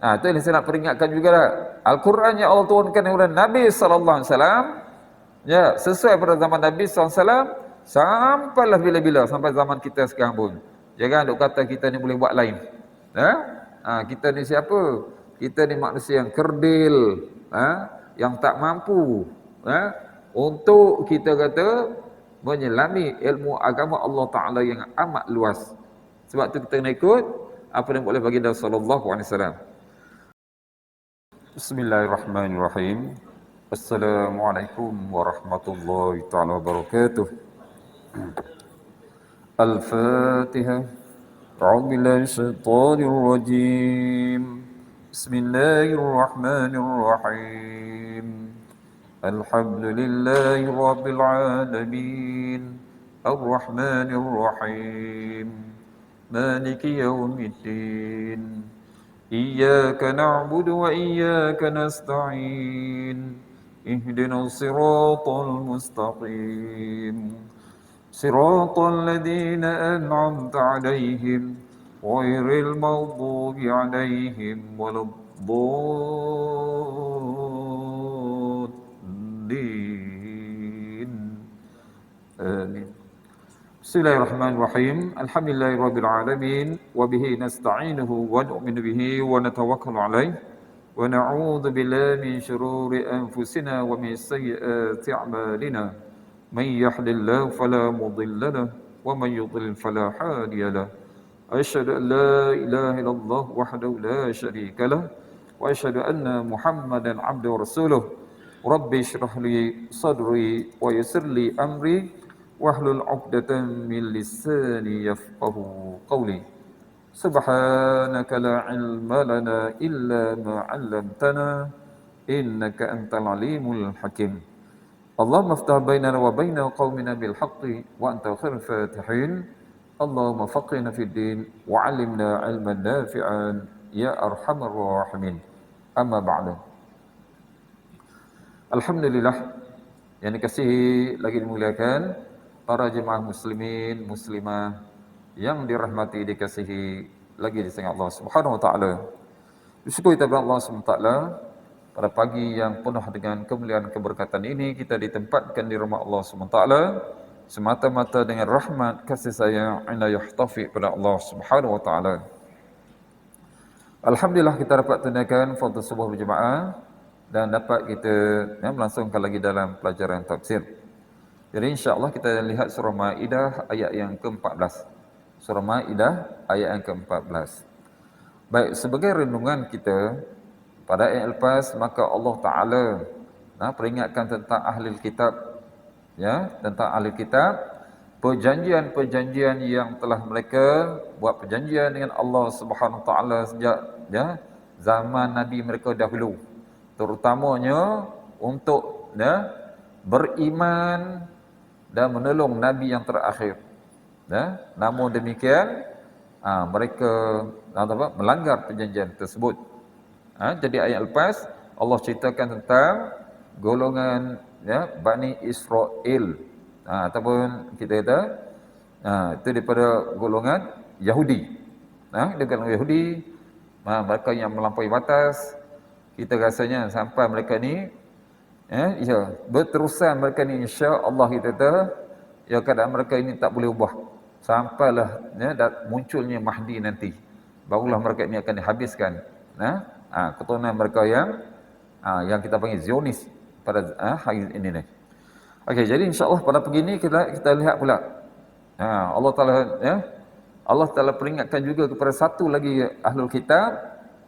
Itu yang saya nak peringatkan juga lah. Al-Quran yang Allah turunkan kepada Nabi sallallahu alaihi wasallam, ya, sesuai pada zaman Nabi sallallahu alaihi wasallam sampailah bila-bila, sampai zaman kita sekarang pun. Jangan duk kata kita ni boleh buat lain. Ya? Kita ni siapa? Kita ni manusia yang kerdil, yang tak mampu, untuk kita kata menyelami ilmu agama Allah Ta'ala yang amat luas. Sebab tu kita kena ikut apa yang boleh baginda sallallahu alaihi wasallam. Bismillahirrahmanirrahim. Assalamualaikum warahmatullahi taala wabarakatuh. Al-Fatihah. A'udzu billahi syaitanir rajim. Bismillahirrahmanirrahim. Alhamdulillahi rabbil alamin. Ar-Rahmanir Rahim. Maliki yaumiddin. Iyyaka na'budu wa iyyaka nasta'in. Ihdinas siratal mustaqim. Siratal ladzina an'amta 'alaihim ghairil maghdubi 'alaihim waladdallin. Amin. Bismillahirrahmanirrahim. Alhamdulillahirabbil alamin wa bihi nasta'inuhu wa nu'minu bihi wa natawakkalu alayh wa na'udzu billahi min shururi anfusina wa min sayyiati a'malina. Man yahdihillahu fala mudilla lahu wa man yudlil fala hadiya lahu. Asyhadu an la ilaha illallah wahdahu la syarika lahu wa asyhadu anna Muhammadan 'abduhu wa rasuluh. Rabbi shrah li sadri wa yassir li amri wahlul 'uqdatam min lisani yafqahu qawli. Subhanaka la ilma lana illa ma 'allamtana innaka antal alimul hakim. Allahumma aftah bainana wa baina qaumina bil haqqi wa anta khairul fatihin. Allahumma faqihna fid din wa 'allimna 'ilman nafi'an ya arhamar rahimin. Amma ba'du. Alhamdulillah yang dikasihi lagi dimuliakan para jemaah muslimin, muslimah yang dirahmati, dikasihi lagi disayang Allah Subhanahu wa taala. Bersyukur kepada Allah Subhanahu wa taala pada pagi yang penuh dengan kemuliaan keberkatan ini kita ditempatkan di rumah Allah Subhanahu wa taala semata-mata dengan rahmat, kasih sayang, inayah, taufik pada Allah Subhanahu wa taala. Alhamdulillah kita dapat tunaikan fardu subuh berjemaah dan dapat kita melangsungkan lagi dalam pelajaran tafsir. Jadi insya-Allah kita lihat surah Maidah ayat yang ke-14. Surah Maidah ayat yang ke-14. Baik, sebagai renungan kita pada ayat lepas, maka Allah Taala peringatkan tentang ahli kitab, ya, tentang ahli kitab, perjanjian-perjanjian yang telah mereka buat perjanjian dengan Allah Subhanahu Wa Taala sejak zaman Nabi mereka dahulu, terutamanya untuk beriman dan menolong Nabi yang terakhir. Namun demikian mereka melanggar perjanjian tersebut. Jadi ayat lepas Allah ceritakan tentang golongan Bani Israel, ataupun kita kata itu daripada golongan Yahudi. Dengan Yahudi, mereka yang melampaui batas. Kita rasanya sampai mereka ni berterusan mereka ni, insya-Allah kita kata keadaan mereka ini tak boleh ubah sampailah munculnya Mahdi nanti, barulah mereka ini akan dihabiskan. Keturunan mereka yang kita panggil Zionis pada hari ini ni. Okey, jadi insya-Allah pada pagi ini kita lihat pula Allah Taala peringatkan juga kepada satu lagi ahlul kitab,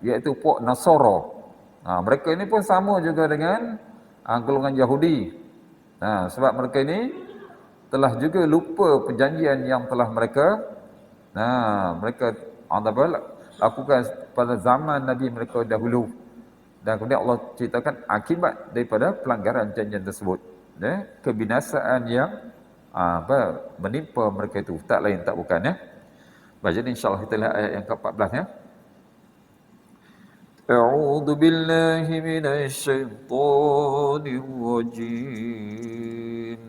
iaitu puak Nasara. Mereka ini pun sama juga dengan golongan Yahudi. Sebab mereka ini telah juga lupa perjanjian yang telah mereka lakukan pada zaman Nabi mereka dahulu. Dan kemudian Allah ceritakan akibat daripada pelanggaran janjian tersebut. Kebinasaan yang menimpa mereka itu, tak lain tak bukan. Jadi insya-Allah kita lihat ayat yang ke-14 . A'udzu billahi minasy syaithanir rajim.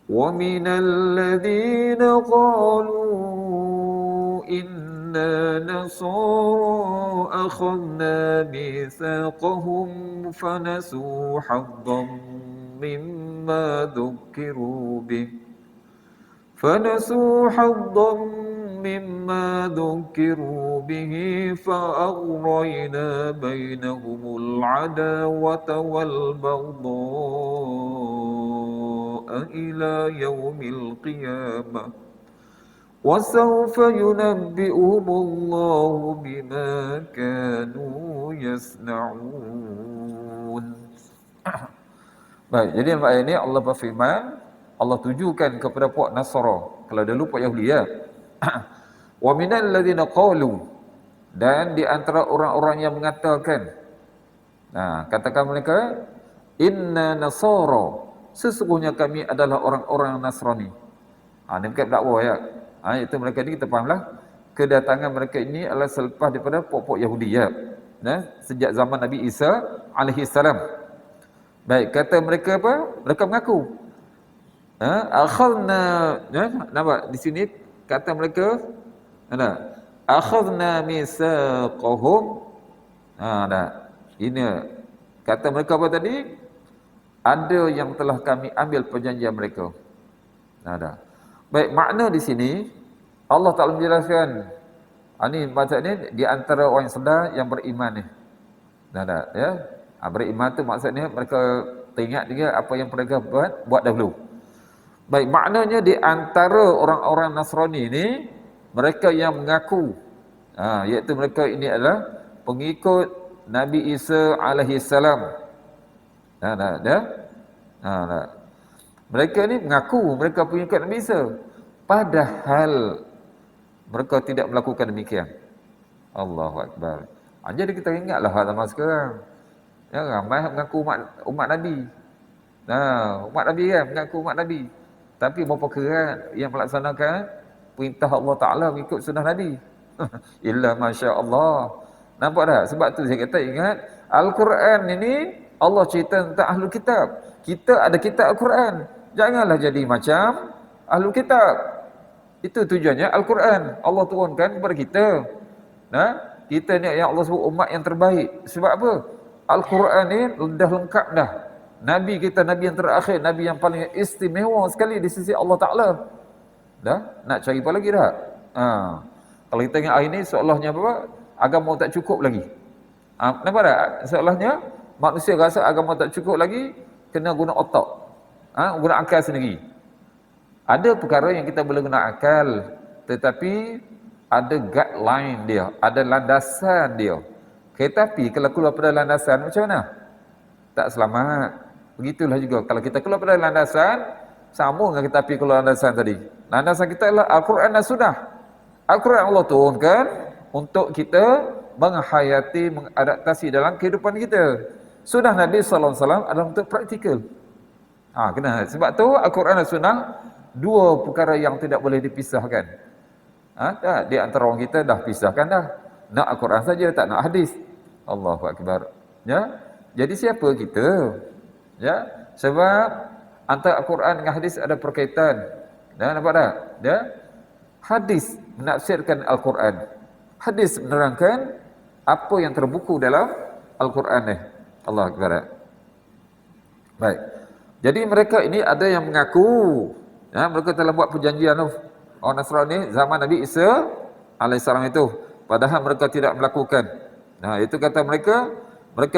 Wa minal ladzina qalu إنا نصارى أخذنا ميثاقهم فنسوا حظا مما ذكروا به فأغرينا بينهم العداوة والبغضاء إلى يوم القيامة وسوف ينبئهم الله بما كانوا يصنعون. Baik, jadi dalam ayat ini Allah berfirman, Allah tujukan kepada puak Nasara. Kalau dulu puak Yahudi ya. Wa minal ladzina qalu, dan di antara orang-orang yang mengatakan, nah, katakan mereka, inna nasara, sesungguhnya kami adalah orang-orang Nasrani. Ini bukan dakwah ya. Itu mereka ni kita fahamlah, kedatangan mereka ini adalah selepas daripada puak-puak Yahudi ya. Sejak zaman Nabi Isa alaihi salam. Baik, kata mereka apa? Mereka mengaku. Akhadna, nampak di sini kata mereka, akhadna misaqahum. Ini kata mereka apa tadi? Ada yang telah kami ambil perjanjian mereka. Baik, makna di sini Allah Taala menjelaskan. Ini maksudnya di antara orang yang sedar yang beriman ni. Ya. Beriman tu maksudnya mereka teringat juga apa yang mereka buat dahulu. Baik, maknanya di antara orang-orang Nasrani ni, mereka yang mengaku, iaitu mereka ini adalah pengikut Nabi Isa alaihi salam. Mereka ni mengaku mereka pengikut Nabi Isa, padahal mereka tidak melakukan demikian. Allahu Akbar. Jadi kita ingatlah zaman sekarang. Ya, ramai mengaku umat Nabi. Umat Nabi kan, mengaku umat Nabi. Tapi berapa kerana yang melaksanakan perintah Allah Ta'ala mengikut sunnah Nabi? Illa Masya Allah. Nampak tak? Sebab tu saya kata ingat, Al-Quran ini Allah cerita tentang Ahlul Kitab. Kita ada kitab Al-Quran. Janganlah jadi macam Ahlul Kitab. Itu tujuannya Al-Quran. Allah turunkan kepada kita. Kita ni yang Allah sebut umat yang terbaik. Sebab apa? Al-Quran ni dah lengkap dah. Nabi kita, Nabi yang terakhir, Nabi yang paling istimewa sekali di sisi Allah Ta'ala. Nak cari apa lagi dah? Kalau kita ingat hari ni, seolahnya apa? Agama tak cukup lagi. Nampak tak? Seolahnya, manusia rasa agama tak cukup lagi, kena guna otak. Guna akal sendiri. Ada perkara yang kita boleh guna akal, tetapi ada guideline dia, ada landasan dia. Tetapi kalau keluar pada landasan, macam mana? Tak selamat. Begitulah juga kalau kita keluar pada landasan, sambung dengan kita api keluar landasan tadi. Landasan kita adalah Al-Quran dan Sunnah. Al-Quran Allah turunkan untuk kita menghayati, mengadaptasi dalam kehidupan kita. Sunnah Nabi SAW adalah untuk praktikal. Kena. Sebab tu Al-Quran dan Sunnah dua perkara yang tidak boleh dipisahkan. Di antara orang kita dah pisahkan dah. Nak Al-Quran saja, tak nak hadis. Allahu Akbar. Ya. Jadi siapa kita? Ya, sebab antara Al-Quran dengan hadis ada perkaitan. Nampak tak? Ya. Hadis menafsirkan Al-Quran. Hadis menerangkan apa yang terbuku dalam Al-Quran ni. Allah Akbar. Baik. Jadi mereka ini ada yang mengaku, mereka telah buat perjanjian tu. Orang Nasrani zaman Nabi Isa alaihissalam itu, padahal mereka tidak melakukan. Itu kata mereka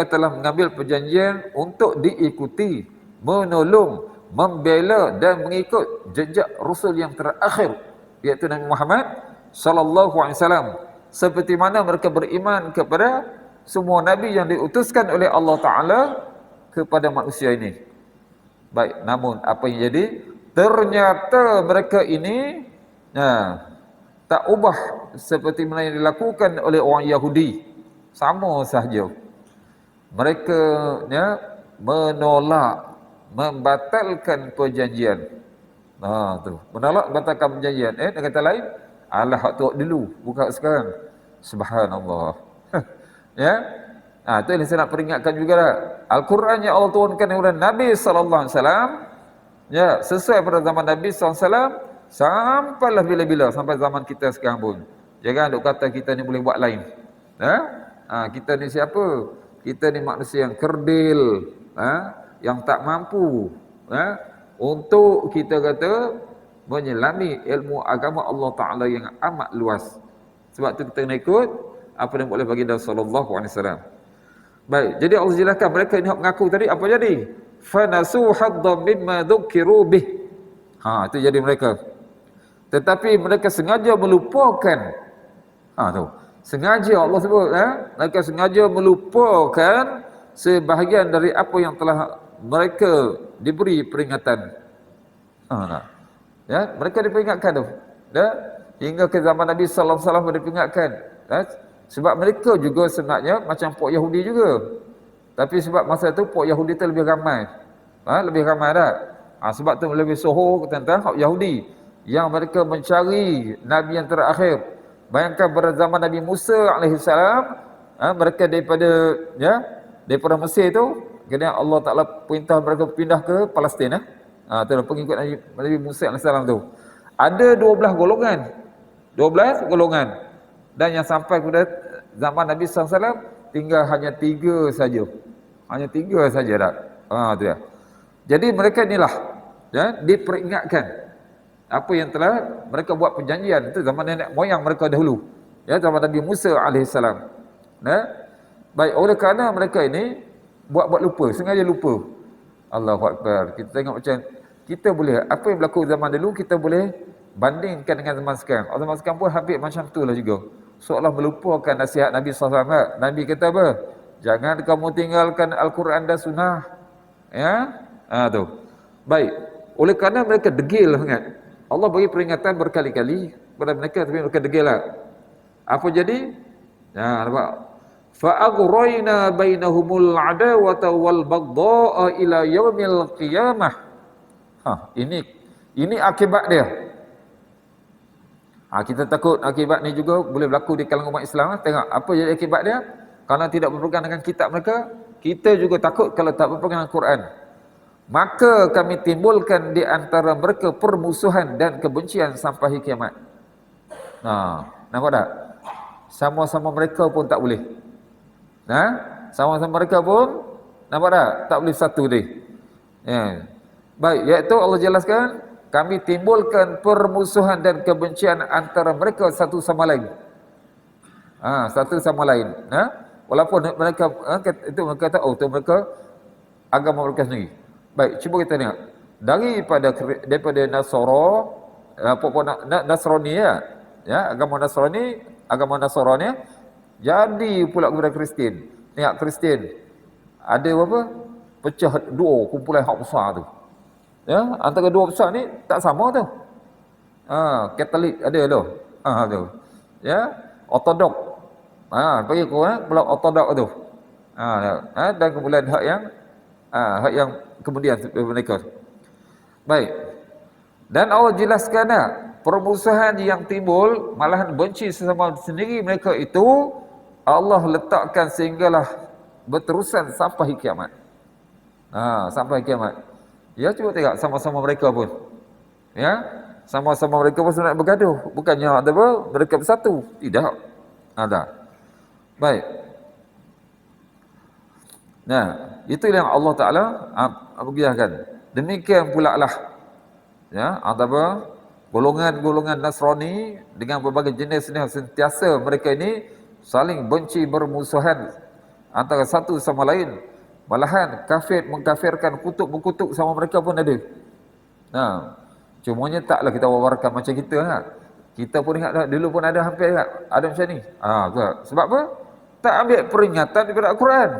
telah mengambil perjanjian untuk diikuti, menolong, membela dan mengikut jejak Rasul yang terakhir, iaitu Nabi Muhammad sallallahu alaihi wasallam. Seperti mana mereka beriman kepada semua nabi yang diutuskan oleh Allah Taala kepada manusia ini. Baik, namun apa yang jadi? Ternyata mereka ini tak ubah seperti mana yang dilakukan oleh orang Yahudi. Sama sahaja. Mereka menolak, membatalkan perjanjian. Menolak, membatalkan perjanjian. Dengan kata lain, Allah hak tu dulu, bukan sekarang. Subhanallah. Ya. Itu yang saya nak peringatkan juga lah. Al-Quran yang Allah turunkan kepada Nabi sallallahu alaihi wasallam, ya, sesuai pada zaman Nabi sallallahu alaihi wasallam, sampailah bila-bila, sampai zaman kita sekarang pun. Jangan duk kata kita ni boleh buat lain. Kita ni siapa? Kita ni manusia yang kerdil, yang tak mampu untuk kita kata menyelami ilmu agama Allah Ta'ala yang amat luas. Sebab tu kita kena ikut apa yang boleh baginda sallallahu alaihi wasallam. Baik, jadi Allah jelaskan mereka ini mengaku tadi apa jadi? Fanasu haddam mimma dzukiru bih. Itu jadi mereka. Tetapi mereka sengaja melupakan. Tu. Sengaja Allah sebut, mereka sengaja melupakan sebahagian dari apa yang telah mereka diberi peringatan. Mereka diperingatkan tu. Hingga ke zaman Nabi sallallahu alaihi wasallam diperingatkan. Sebab mereka juga sebenarnya macam puak Yahudi juga. Tapi sebab masa tu puak Yahudi tu lebih ramai. Lebih ramai tak? Sebab tu lebih sohor tentang hak Yahudi yang mereka mencari Nabi yang terakhir. Bayangkan pada zaman Nabi Musa alaihissalam, mereka daripada Mesir tu, kemudian Allah Ta'ala perintah mereka pindah ke Palestin. Tu pengikut Nabi Musa alaihissalam tu. Ada 12 golongan. 12 golongan. Dan yang sampai kepada zaman Nabi SAW tinggal hanya 3 saja. Hanya 3 saja tak? Tu ya. Jadi mereka inilah diperingatkan apa yang telah mereka buat perjanjian itu zaman nenek moyang mereka dahulu. Zaman Nabi Musa alaihissalam. Baik, oleh kerana mereka ini buat lupa, sengaja lupa. Allahu Akbar. Kita tengok macam kita boleh, apa yang berlaku zaman dulu kita boleh bandingkan dengan zaman sekarang. Zaman sekarang pun hampir macam itulah juga. Seolah melupakan nasihat Nabi SAW. Nabi kata apa? Jangan kamu tinggalkan Al-Quran dan Sunnah. Tu. Baik. Oleh kerana mereka degil sangat. Allah bagi peringatan berkali-kali kepada mereka, tapi mereka degil lah. Apa jadi? Nampak? Fa'aghrayna bainahumul adawata wal baghdha'a ila yaumil qiyamah. Ini akibat dia. Kita takut akibat ni juga boleh berlaku di kalangan umat Islam. Tengok apa jadi akibat dia. Kerana tidak berpegang dengan kitab mereka, kita juga takut kalau tak berpegang dengan Quran. Maka kami timbulkan di antara mereka permusuhan dan kebencian sampai kiamat. Nampak tak? Sama-sama mereka pun tak boleh. Sama-sama mereka pun nampak tak? Tak boleh satu dia. Baik, iaitu Allah jelaskan, kami timbulkan permusuhan dan kebencian antara mereka satu sama lain. Satu sama lain. Walaupun mereka itu mereka kata, itu mereka agama mereka sendiri. Baik, cuba kita tengok. Daripada Nasrani agama Nasrani jadi pula kepada Kristian. Tengok Kristian ada apa? Pecah dua kumpulan hak besar tu. Antara dua besar ni tak sama tu. Katolik ada tu. Tu. Ortodok. Bagi kau pula ortodok tu. Dan kemudian hak yang kemudian mereka. Baik. Dan Allah jelaskan permusuhan yang timbul, malahan benci sesama sendiri mereka itu Allah letakkan sehinggalah berterusan sampai kiamat. Sampai kiamat. Cuba tengok sama-sama mereka pun. Sama-sama mereka pun nak bergaduh. Bukannya mereka bersatu. Tidak. Ada. Baik. Itu yang Allah Ta'ala berbiarkan. Demikian pula lah. Golongan-golongan Nasrani dengan berbagai jenis ni sentiasa mereka ini saling benci bermusuhan antara satu sama lain. Malahan kafir mengkafirkan, kutuk berkutuk sama mereka pun ada. Cumanya taklah kita wawarkan macam kita Kita pun ingat dulu pun ada hampir ada macam ni. Sebab apa? Tak ambil peringatan daripada Al-Quran.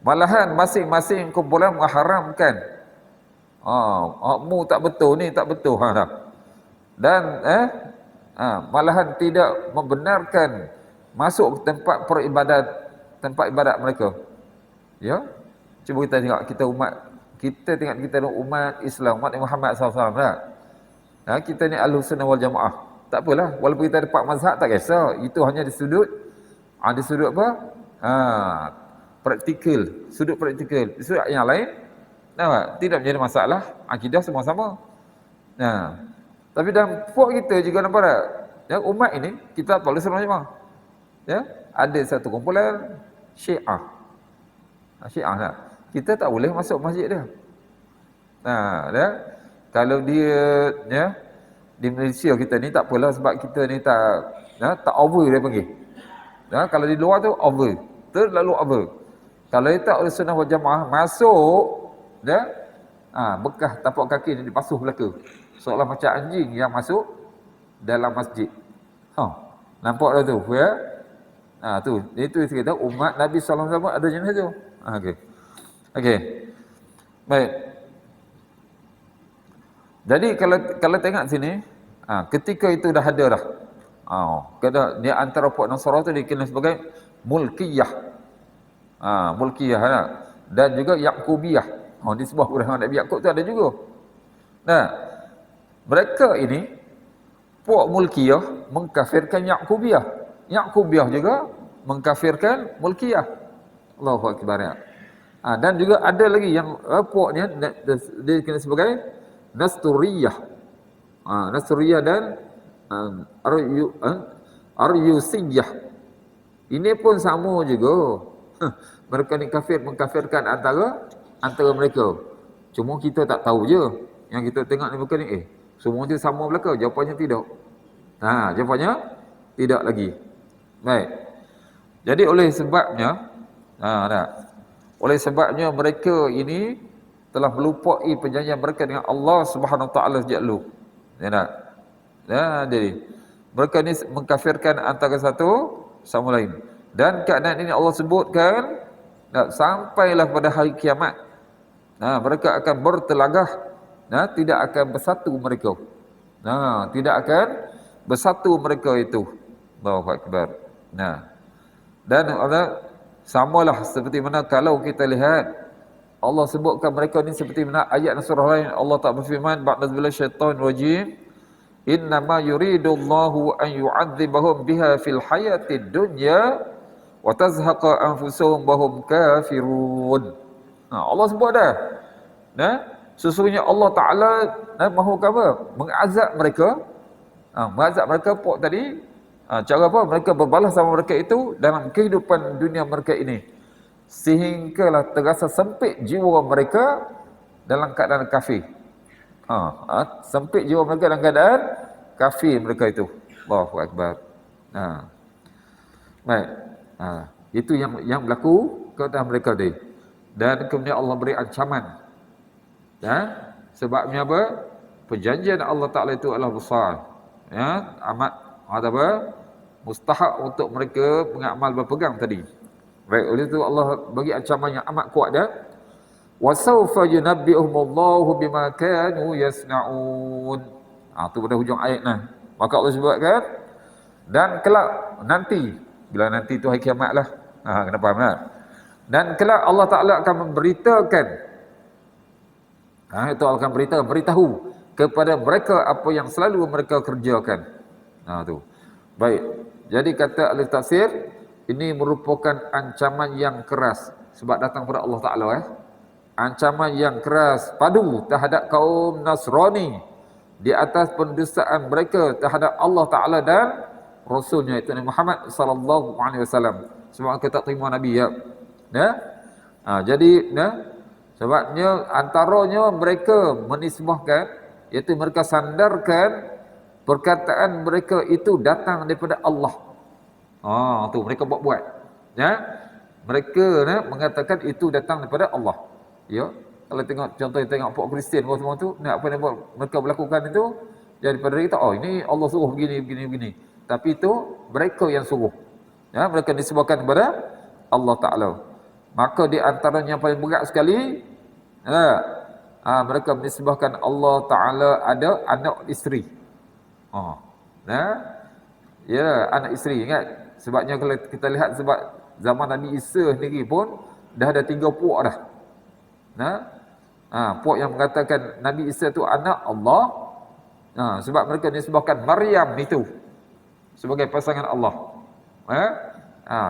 Malahan masing-masing kumpulan mengharamkan. Mu tak betul, ni tak betul. Dan malahan tidak membenarkan masuk ke tempat ibadat mereka. Cuba kita tengok kita umat Islam, umat Muhammad SAW kita ni Ahlus Sunnah wal Jamaah. Tak apalah, walaupun kita ada 4 mazhab tak kisah. Itu hanya di sudut apa? Praktikal, sudut praktikal. Di sudut yang lain tidak menjadi masalah. Akidah semua sama. Tapi dalam puak kita juga nampak tak? Ya, umat ini kita tak boleh seronok jemaah. Ya, ada satu kumpulan Syiah. Syiah tak? Kita tak boleh masuk masjid dia. Ya. Kalau dia ya di Malaysia kita ni tak apalah sebab kita ni tak over dia panggil. Ya, kalau di luar tu over. Terlalu over. Kalau dia tak oleh sunnah wal jamaah masuk ya, bekas tapak kaki ni dibasuh belaka. Seolah macam anjing yang masuk dalam masjid. Nampak dah tu ya. Tu itu kita umat Nabi sallallahu alaihi wasallam ada jenis tu. Okey. Baik. Jadi kalau tengok sini, ketika itu dah ada dah. Kena dia antara puak Nasara tu dikenal sebagai Mulkiyah. Mulkiyah kan? Dan juga Yaqubiyah. Di sebuah golongan Nabi Yaqub tu ada juga. Nah, mereka ini puak Mulkiyah mengkafirkan Yaqubiyah. Yaqubiyah juga mengkafirkan Mulkiyah. Allahu akbar. Dan juga ada lagi yang puaknya dia dikenal sebagai Nasturiyah. Nasturiyah dan Aryusiyah. Ini pun sama juga. Mereka ni mengkafirkan antara mereka. Cuma kita tak tahu je. Yang kita tengok ni mereka ni semua je sama belaka. Jawapannya tidak. Jawapannya tidak lagi. Baik. Jadi oleh sebabnya mereka ini telah melupai perjanjian mereka dengan Allah Subhanahu Wa Taala sejak dulu. Ya tak? Jadi mereka ni mengkafirkan antara satu sama lain. Dan keadaan ini Allah sebutkan sampailah pada hari kiamat. Mereka akan bertelagah, tidak akan bersatu mereka. Tidak akan bersatu mereka itu. Allahu akbar. Dan Allah samalah seperti mana kalau kita lihat Allah sebutkan mereka ni seperti mana ayat surah lain Allah tak berfirman ba'da billasyaitanir rajim innama yuridullahu an yu'adzibahum biha fil hayatid dunya wa tazhaqa anfusuhum wa hum kafirun. Allah sebut dah. Sesungguhnya Allah Taala mahu apa? Mengazab mereka. Mengazab mereka puak tadi. Cara apa? Mereka berbalas sama mereka itu dalam kehidupan dunia mereka ini. Sehinggalah terasa sempit jiwa mereka dalam keadaan kafir. Sempit jiwa mereka dalam keadaan kafir mereka itu. Allahu akbar. Baik. Itu yang berlaku kepada mereka tadi. Dan kemudian Allah beri ancaman. Sebabnya apa? Perjanjian Allah Taala itu adalah besar. Amat mustahak untuk mereka mengamal berpegang tadi. Baik, oleh itu Allah bagi ancaman yang amat kuat dah. Wa sawfa yunabbi'uhumullahu bima kanu yasna'un. Tu pada hujung ayat nah. Maka Allah sebutkan dan kelak nanti, bila nanti itu hari kiamatlah. Kena faham tak? Dan kelak Allah Taala akan memberitakan itu akan beritahu kepada mereka apa yang selalu mereka kerjakan. Tu. Baik. Jadi kata ahli tafsir ini merupakan ancaman yang keras sebab datang kepada Allah Taala ancaman yang keras padu terhadap kaum Nasrani di atas pendustaan mereka terhadap Allah Taala dan Rasulnya itu Nabi Muhammad sallallahu alaihi wasallam. Sebab kita tak terima Nabi jadi sebabnya antaranya mereka menisbahkan iaitu mereka sandarkan perkataan mereka itu datang daripada Allah. Tu mereka buat. Mereka mengatakan itu datang daripada Allah. Kalau tengok puak Kristian semua tu, apa yang buat mereka melakukan itu daripada kita, ini Allah suruh begini. Tapi itu mereka yang suruh. Mereka disebutkan kepada Allah Taala. Maka di antaranya yang paling berat sekali, mereka menisbahkan Allah Taala ada anak isteri. Anak isteri, ingat. Sebabnya kalau kita lihat sebab zaman Nabi Isa sendiri pun dah ada 3 puak dah. Puak yang mengatakan Nabi Isa itu anak Allah. Sebab mereka disebabkan Maryam itu sebagai pasangan Allah.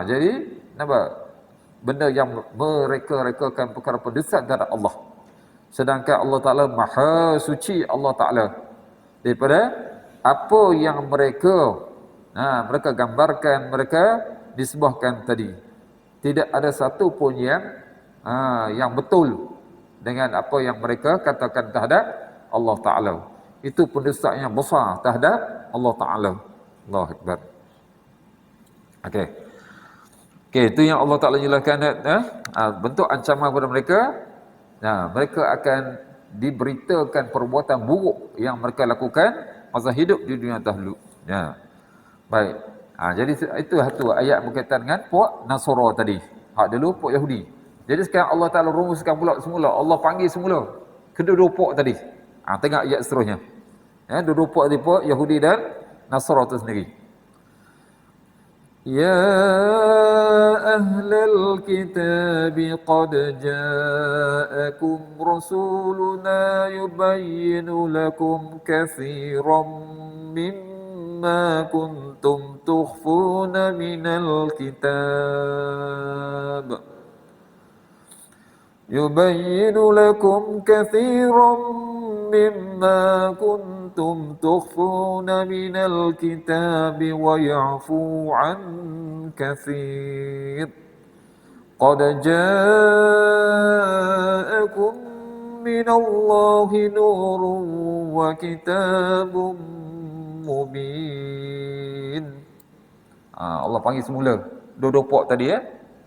Jadi nampak benda yang mereka rekakan perkara pendustaan terhadap Allah. Sedangkan Allah Taala Maha Suci Allah Taala daripada apa yang mereka mereka gambarkan, mereka nisbahkan tadi. Tidak ada satu pun yang betul dengan apa yang mereka katakan terhadap Allah Ta'ala. Itu pendustaan yang besar terhadap Allah Ta'ala. Allahu Akbar. Okey. Okey, itu yang Allah Ta'ala jelaskan, bentuk ancaman kepada mereka. Mereka akan diberitakan perbuatan buruk yang mereka lakukan masa hidup di dunia dahulu. Baik. Jadi itu satu ayat berkaitan dengan puak Nasara tadi. Hak dulu puak Yahudi. Jadi sekarang Allah Ta'ala rumuskan pula semula. Allah panggil semula kedua-dua puak tadi. Tengok ayat seterusnya. Dua-dua puak tadi, puak Yahudi dan Nasara itu sendiri. يا أهل الكتاب قد جاءكم رسولنا يبين لكم كثيرا مما كنتم تخفون من الكتاب يبين لكم كثيرا مما كنتم تخفون من الكتاب ويعفو عن كثير قد جاءكم من الله نور وكتاب مبين. Allah panggil semula dua-dua puak tadi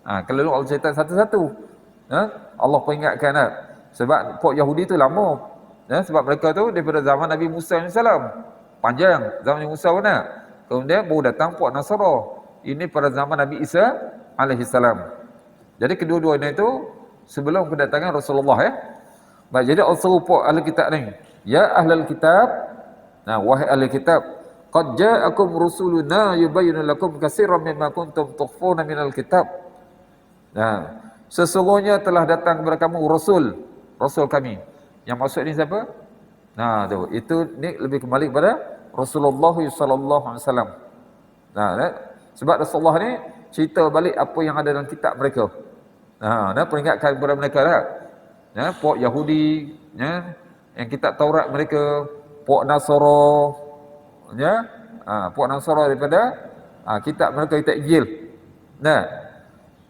kalau Allah cerita satu-satu, Allah peringatkan sebab puak Yahudi tu lama. Sebab mereka tu daripada zaman Nabi Musa AS, panjang zaman Nabi Musa pun kemudian baru datang puak Nasara. Ini pada zaman Nabi Isa AS. Jadi kedua-duanya itu sebelum kedatangan Rasulullah. Baik, jadi Allah suruh puak ahli kitab ni, ya ahlal kitab, wahai ahli kitab, qad ja'akum rusuluna yubayyinu lakum katsiran mimma kuntum tukhfuna minal kitab. Sesungguhnya telah datang kepada kamu rasul kami. Yang maksud ni siapa? Itu ni lebih kembali kepada Rasulullah sallallahu alaihi wasallam. Sebab Rasulullah ni cerita balik apa yang ada dalam kitab mereka. Peringatkan kepada mereka puak Yahudi, yang kitab Taurat mereka, puak Nasara, puak Nasara daripada kitab mereka, kitab Injil.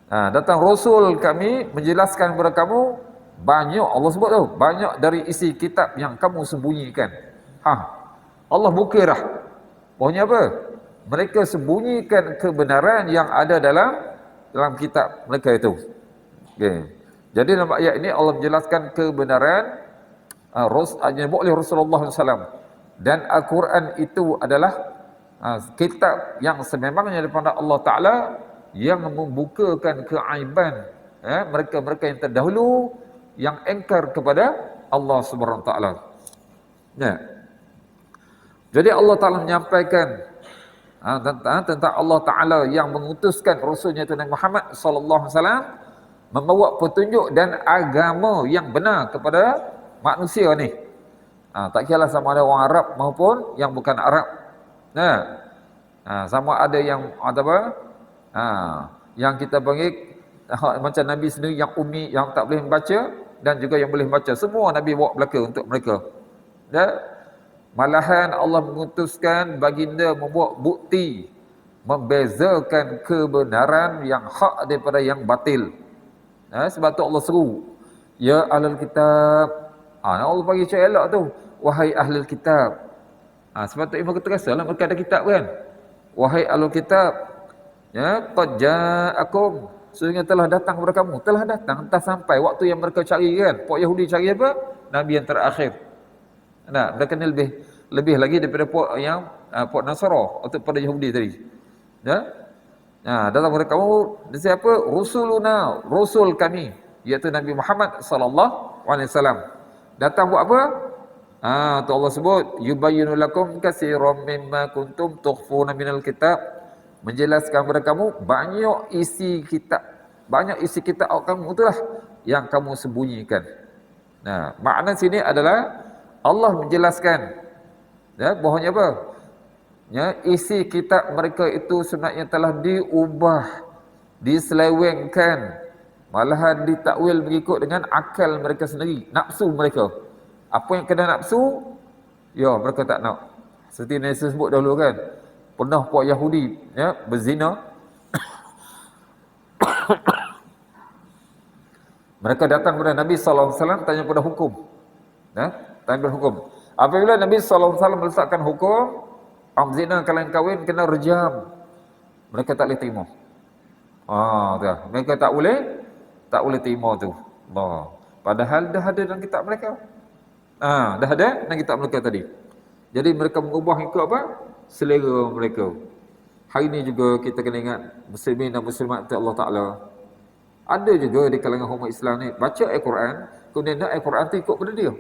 Datang Rasul kami menjelaskan kepada kamu banyak, Allah sebut tu, banyak dari isi kitab yang kamu sembunyikan. Allah buka dah. Pokoknya apa? Mereka sembunyikan kebenaran yang ada dalam kitab mereka itu. Jadi dalam ayat ini Allah menjelaskan kebenaran yang dibawa oleh Rasulullah SAW. Dan Al-Quran itu adalah kitab yang sememangnya daripada Allah Ta'ala, yang membukakan keaiban mereka-mereka yang terdahulu yang engkar kepada Allah Subhanahu Wa Ta'ala. Jadi Allah Ta'ala menyampaikan tentang Allah Ta'ala yang mengutuskan Rasulnya itu Nabi Muhammad SAW membawa petunjuk dan agama yang benar kepada manusia ni. Tak kira sama ada orang Arab maupun yang bukan Arab. Sama ada yang yang kita panggil macam Nabi sendiri yang ummi, yang tak boleh membaca, dan juga yang boleh membaca. Semua Nabi bawa belaka untuk mereka. Malahan Allah mengutuskan baginda membuat bukti membezakan kebenaran yang hak daripada yang batil. Sebab tu Allah seru, ya ahlul kitab. Allah bagi cara elok tu, wahai ahlul kitab. Sebab tu Imam terasa lah mereka ada kitab kan. Wahai ahlul kitab, qad ja'akum, sesungguhnya telah datang kepada kamu. Telah datang, entah sampai waktu yang mereka cari kan. Puak Yahudi cari apa? Nabi yang terakhir. Mereka ni lebih lagi daripada puak Nasara atau pada Yahudi tadi. Datang kepada kamu siapa? Rusuluna, rasul kami, iaitu Nabi Muhammad sallallahu alaihi wasallam. Datang buat apa? Tu Allah sebut, yubayyinu lakum katsiran mimma kuntum tukhfuna minal kitab, menjelaskan kepada kamu banyak isi kitab kamu itulah yang kamu sembunyikan. Makna sini adalah Allah menjelaskan bahawanya apa? Isi kitab mereka itu sebenarnya telah diubah, diselewengkan, malahan ditakwil mengikut dengan akal mereka sendiri, nafsu mereka. Apa yang kena nafsu, mereka tak nak. Seperti yang saya sebut dahulu kan, Pernah puak Yahudi ya berzina. Mereka datang kepada Nabi sallallahu alaihi wasallam tanya pada hukum. Ya, tanya pada hukum. Apabila Nabi sallallahu alaihi wasallam meletakkan hukum, zina kalian kahwin kena rejam. Mereka tak boleh terima. Dah. Mereka tak boleh terima tu. Allah. Padahal dah ada dalam kitab mereka. Dah ada dalam kitab mereka tadi. Jadi mereka mengubah ikut apa? Selera mereka. Hari ini juga kita kena ingat muslimin dan muslimat Allah Ta'ala. Ada juga di kalangan umat Islam ni baca Al-Quran, kemudian nak Al-Quran tu ikut pada dia.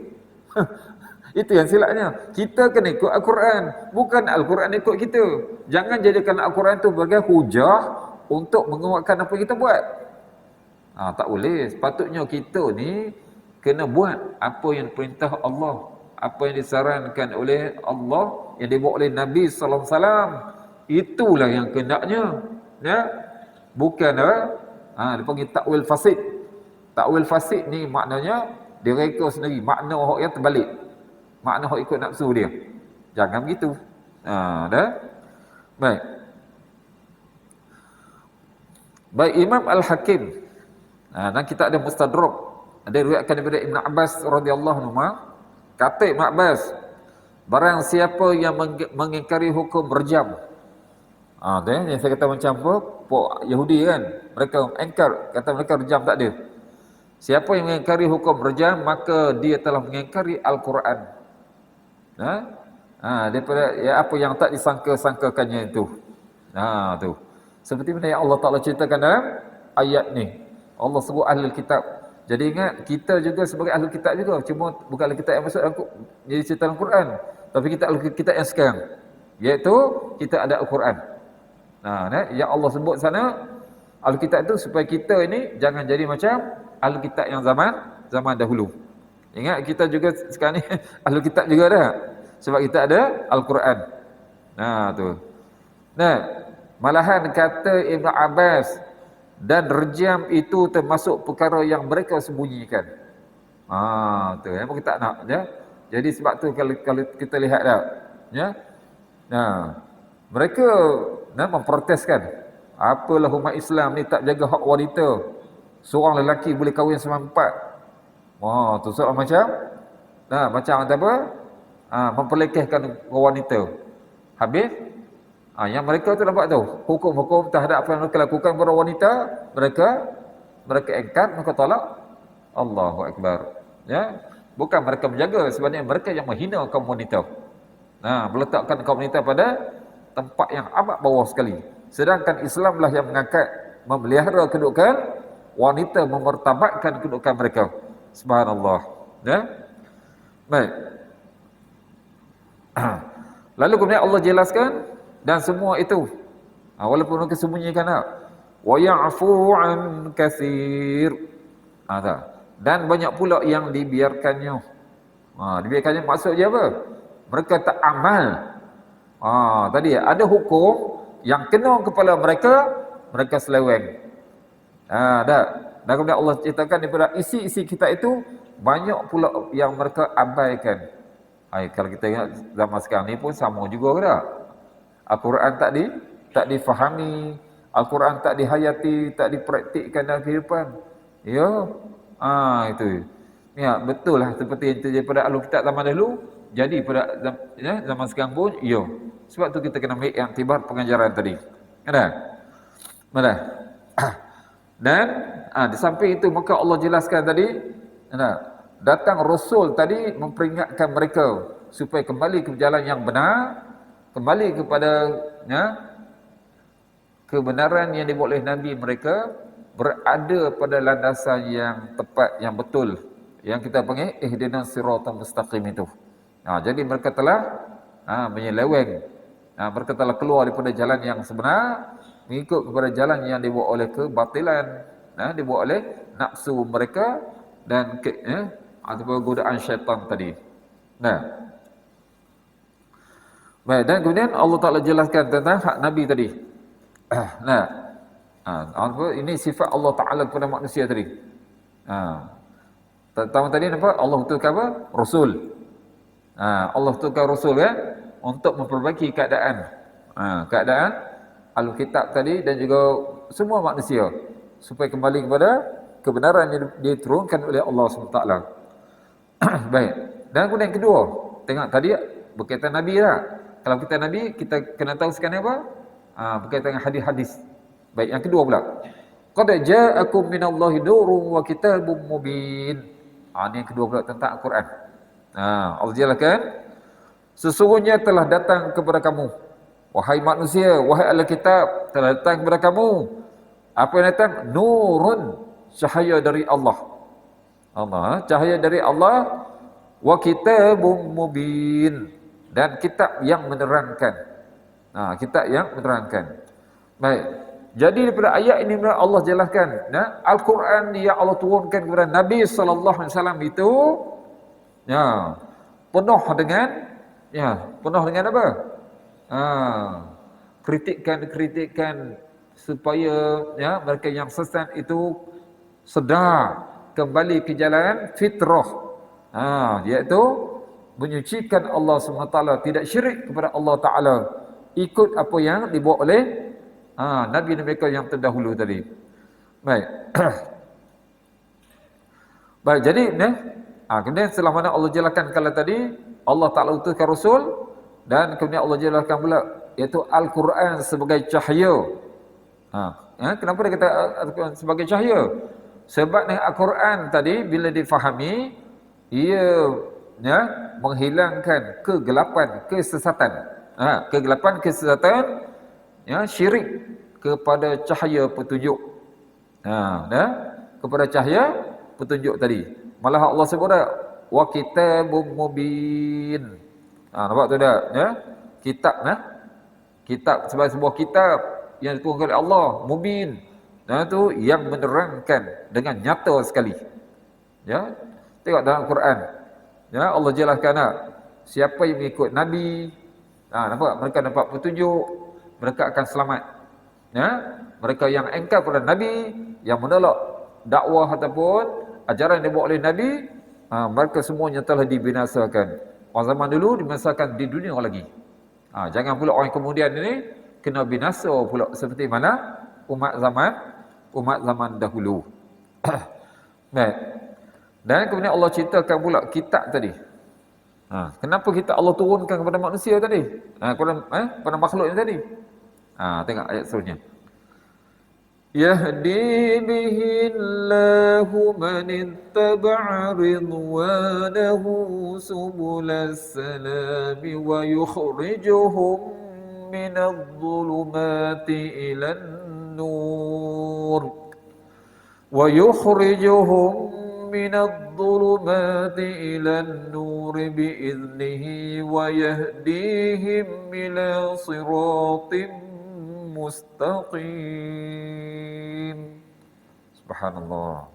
Itu yang silapnya. Kita kena ikut Al-Quran, bukan Al-Quran ikut kita. Jangan jadikan Al-Quran tu sebagai hujah untuk menguatkan apa kita buat. Tak boleh. Sepatutnya kita ni kena buat apa yang perintah Allah, apa yang disarankan oleh Allah, yang dibuat oleh Nabi sallallahu alaihi wasallam. Itulah yang kehendaknya. Ya. Bukan dia panggil takwil fasid. Takwil fasid ni maknanya dia reka sendiri, makna hak yang terbalik. Makna hak ikut nafsu dia. Jangan begitu. Dah. Baik. Baik, Imam Al-Hakim. Dan kita ada Mustadrak. Ada riwayatkan daripada Ibn Abbas radhiyallahu anhu. Kata Ibn Abbas, barang siapa yang mengingkari hukum rejam. Yang saya kata macam apa? Pok Yahudi kan, mereka engkar, kata mereka rejam tak ada. Siapa yang mengingkari hukum rejam, maka dia telah mengingkari Al-Quran. Daripada apa yang tak disangka-sangkakannya itu. Tu. Seperti mana yang Allah Ta'ala ceritakan dalam ayat ni. Allah sebut Ahlul Kitab. Jadi ingat, kita juga sebagai Ahlul Kitab juga. Cuma bukan Ahlul Kitab yang masuk dalam jadi cerita dalam Quran. Tapi kita Ahlul Kitab yang sekarang. Iaitu, kita ada Al-Quran. Yang Allah sebut sana, Ahlul Kitab itu supaya kita ini jangan jadi macam Ahlul Kitab yang zaman dahulu. Ingat, kita juga sekarang ni Ahlul Kitab juga dah. Sebab kita ada Al-Quran. Tu. Malahan kata Ibn Abbas, dan rejam itu termasuk perkara yang mereka sembunyikan. Tu. Yang kita tak nak. Ya? Jadi sebab tu kalau kita lihat dah. Ya? Mereka memproteskan. Apalah umat Islam ni tak jaga hak wanita. Seorang lelaki boleh kahwin sampai 4. Tu soal macam macam apa? Memperlekehkan wanita. Habis yang mereka tu dapat tahu hukum-hukum terhadap apa yang mereka lakukan kepada wanita, mereka engkar, mereka tolak. Allahu Akbar. Ya, bukan mereka menjaga, sebenarnya mereka yang menghina kaum wanita. Meletakkan kaum wanita pada tempat yang amat bawah sekali. Sedangkan Islamlah yang mengangkat, memelihara kedudukan wanita, memertabatkan kedudukan mereka. Subhanallah. Ya. Baik. Lalu kemudian Allah jelaskan, dan semua itu walaupun mereka sembunyikan, wa ya'fu an katsir. Dan banyak pula yang dibiarkannya. Dibiarkannya maksud dia apa? Mereka tak amal. Tadi ada hukum yang kena kepala mereka seleweng. Dan kemudian Allah ceritakan daripada isi-isi kita itu banyak pula yang mereka abaikan. Kalau kita ingat zaman sekarang ni pun sama juga ke tak? Al-Quran tak difahami, Al-Quran tak dihayati, tak dipraktikkan dalam kehidupan. Ya. Itu. Ya, betul lah seperti yang terjadi pada Ahlul Kitab zaman dahulu, jadi pada zaman sekarang pun, ya. Sebab tu kita kena ambil iktibar pengajaran tadi. Ada? Dan di samping itu maka Allah jelaskan tadi, datang Rasul tadi memperingatkan mereka supaya kembali ke jalan yang benar, kembali kepada kebenaran yang dibuat oleh Nabi mereka, berada pada landasan yang tepat, yang betul, yang kita panggil ihdinas siratal mustaqim itu. Jadi mereka telah menyeleweng, mereka telah keluar daripada jalan yang sebenar, mengikut kepada jalan yang dibuat oleh kebatilan, dibuat oleh nafsu mereka dan ataupun godaan syaitan tadi. Baik, dan kemudian Allah Ta'ala jelaskan tentang hak Nabi tadi. Ini sifat Allah Ta'ala kepada manusia tadi. Pertama tadi nampak Allah betulkan apa? Rasul. Allah betulkan Rasul untuk memperbaiki keadaan. Keadaan Ahlul Kitab tadi dan juga semua manusia supaya kembali kepada kebenaran yang diturunkan oleh Allah SWT. Baik. Dan kemudian yang kedua, tengok tadi berkaitan Nabi lah. Kalau kita Nabi, kita kena tahu sekarang apa? Berkaitan dengan hadis-hadis. Baik, yang kedua pula. Qad ja'akum minallahi nurun wa kitabun mubin. Ini yang kedua pula tentang Al-Quran. Allah jelaskan, sesungguhnya telah datang kepada kamu, wahai manusia, wahai ahli kitab, telah datang kepada kamu. Apa yang datang? Nurun, cahaya dari Allah. Cahaya dari Allah, wa kitabun mubin, dan kitab yang menerangkan. Kitab yang menerangkan. Baik. Jadi daripada ayat ini Allah jelaskan, Al-Quran yang Allah turunkan kepada Nabi sallallahu alaihi wasallam itu penuh dengan apa? Kritikan supaya mereka yang sesat itu sedar kembali ke jalan fitrah. Iaitu menyucikan Allah SWT, tidak syirik kepada Allah Taala, ikut apa yang dibuat oleh Nabi mereka yang terdahulu tadi. Baik. Baik, jadi kemudian setelah mana Allah jelaskan kalau tadi Allah Taala utuskan Rasul, dan kemudian Allah jelaskan pula iaitu Al-Quran sebagai cahaya. Kenapa dia kata Al-Quran sebagai cahaya? Sebab dengan Al-Quran tadi bila difahami, ia menghilangkan kegelapan, kesesatan. Syirik kepada cahaya petunjuk. Kepada cahaya petunjuk tadi. Malah Allah sebut dah wa kitabun mubin. Nampak tu dah, kitab kitab sebagai sebuah kitab yang diturunkan oleh Allah, mubin. Dan itu yang menerangkan dengan nyata sekali. Tengok dalam Quran. Allah jelaskan siapa yang mengikut Nabi, nampak mereka dapat petunjuk, mereka akan selamat. Mereka yang engkar pada Nabi, yang menolak dakwah ataupun ajaran yang dibawa oleh Nabi, mereka semuanya telah dibinasakan. Orang zaman dulu dibinasakan di dunia lagi. Jangan pula orang kemudian ini kena binasa pula seperti mana umat zaman dahulu. Baik. Dan kemudian Allah ceritakan pula kitab tadi. Kenapa kita Allah turunkan kepada manusia tadi? Kepada makhluk ini tadi. Tengok ayat seterusnya. Yahdi bihillahu man ittaba'a ridwanahu subulas salami wa yukhrijuhum minadh-dhulumati ilan nur wa yukhrijuhum minadh-dhulumati ilan nur bi'idnihi wa yahdihim ila siratim mustaqim. Subhanallah.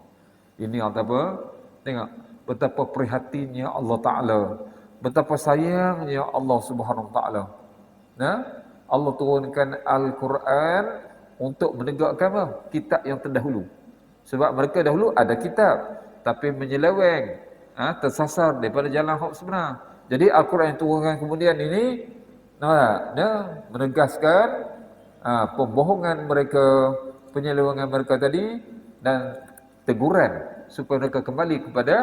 Ini apa? Tengok betapa prihatinnya Allah Taala, betapa sayangnya Allah Subhanahu Taala. Allah turunkan Al-Quran untuk menegakkan kitab yang terdahulu. Sebab mereka dahulu ada kitab tapi menyeleweng, tersasar daripada jalan hak sebenar. Jadi Al-Quran yang turunkan kemudian ini menegaskan pembohongan mereka, penyelewengan mereka tadi, dan teguran supaya mereka kembali kepada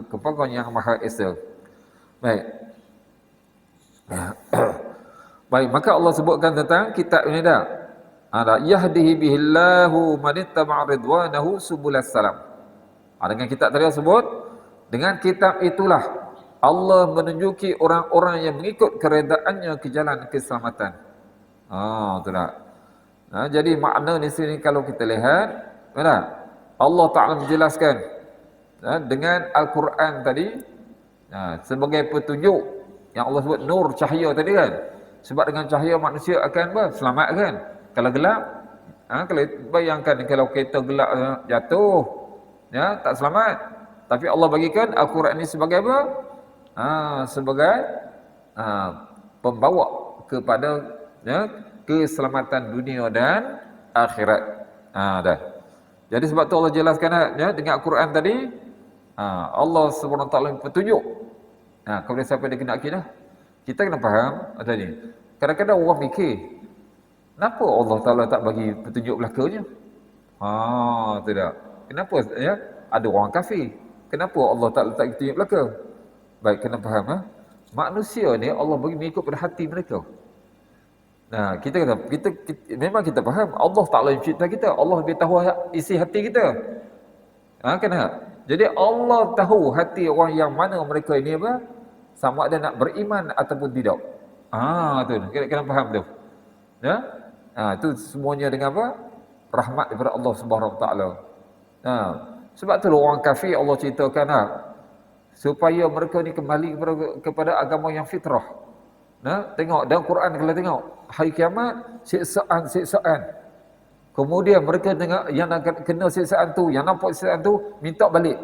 kepada yang Maha Esa. Baik. Baik, maka Allah sebutkan tentang kitab ini dah. Yahdihi bihillahu man ittaba'a ridwanahu subulas salam. Dengan kitab tadi sebut, dengan kitab itulah Allah menunjuki orang-orang yang mengikut keredaannya ke jalan keselamatan. Itulah. Jadi makna di sini kalau kita lihat, Allah Ta'ala menjelaskan dengan Al-Quran tadi sebagai petunjuk yang Allah sebut nur, cahaya tadi kan. Sebab dengan cahaya manusia akan selamat kan. Kalau gelap, kalau bayangkan kalau kereta gelap jatuh, tak selamat. Tapi Allah bagikan Al-Quran ini sebagai apa? Sebagai pembawa kepada keselamatan dunia dan akhirat. Dah. Jadi sebab tu Allah jelaskan dengan Al-Quran tadi, Allah SWT petunjuk. Kepada siapa dia kena akidah, kita kena faham tadi. Kadang-kadang orang fikir, kenapa Allah Ta'ala tak bagi petunjuk belakanya? Tu dah. Kenapa ya? Ada orang kafir. Kenapa Allah Ta'ala tak petunjuk belaka? Baik, kena faham ha? Manusia ni Allah bagi mengikut pada hati mereka. Nah, kita memang kita faham Allah Ta'ala yang cipta kita. Allah dia tahu isi hati kita. Kena. Jadi Allah tahu hati orang yang mana mereka ini apa? Sama ada nak beriman ataupun tidak. Tu kena faham tu. Ya? Itu semuanya dengan apa? Rahmat daripada Allah Subhanahu Wa Taala. Sebab tu orang kafir Allah ceritakan supaya mereka ni kembali kepada agama yang fitrah. Tengok dalam Quran kalau tengok hari kiamat siksaan. Kemudian mereka tengok yang nak kena siksaan tu, yang nampak siksaan tu minta balik.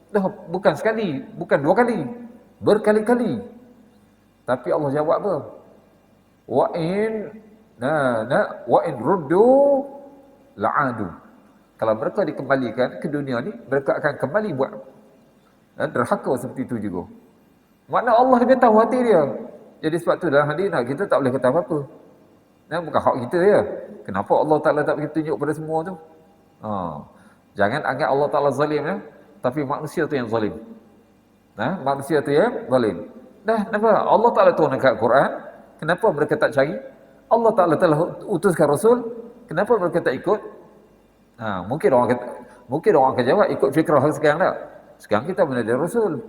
Dah bukan sekali, bukan dua kali, berkali-kali. Tapi Allah jawab apa? Wa in ruddu la'adu. Kalau mereka dikembalikan ke dunia ni, mereka akan kembali buat derhaka seperti itu juga. Makna Allah dia tahu hati dia. Jadi sebab tu dalam hadis kita tak boleh kata apa-apa. Bukan hak kita ya. Kenapa Allah Ta'ala tak bagi tunjuk pada semua tu? Jangan anggap Allah Ta'ala zalim ya. Tapi manusia tu yang zalim. Manusia tu yang zalim. Kenapa? Allah Ta'ala turun dekat Quran. Kenapa mereka tak cari? Allah Ta'ala telah utuskan Rasul. Kenapa mereka tak ikut? Mungkin orang akan jawab ikut fikrah sekarang tak? Sekarang kita mana ada Rasul.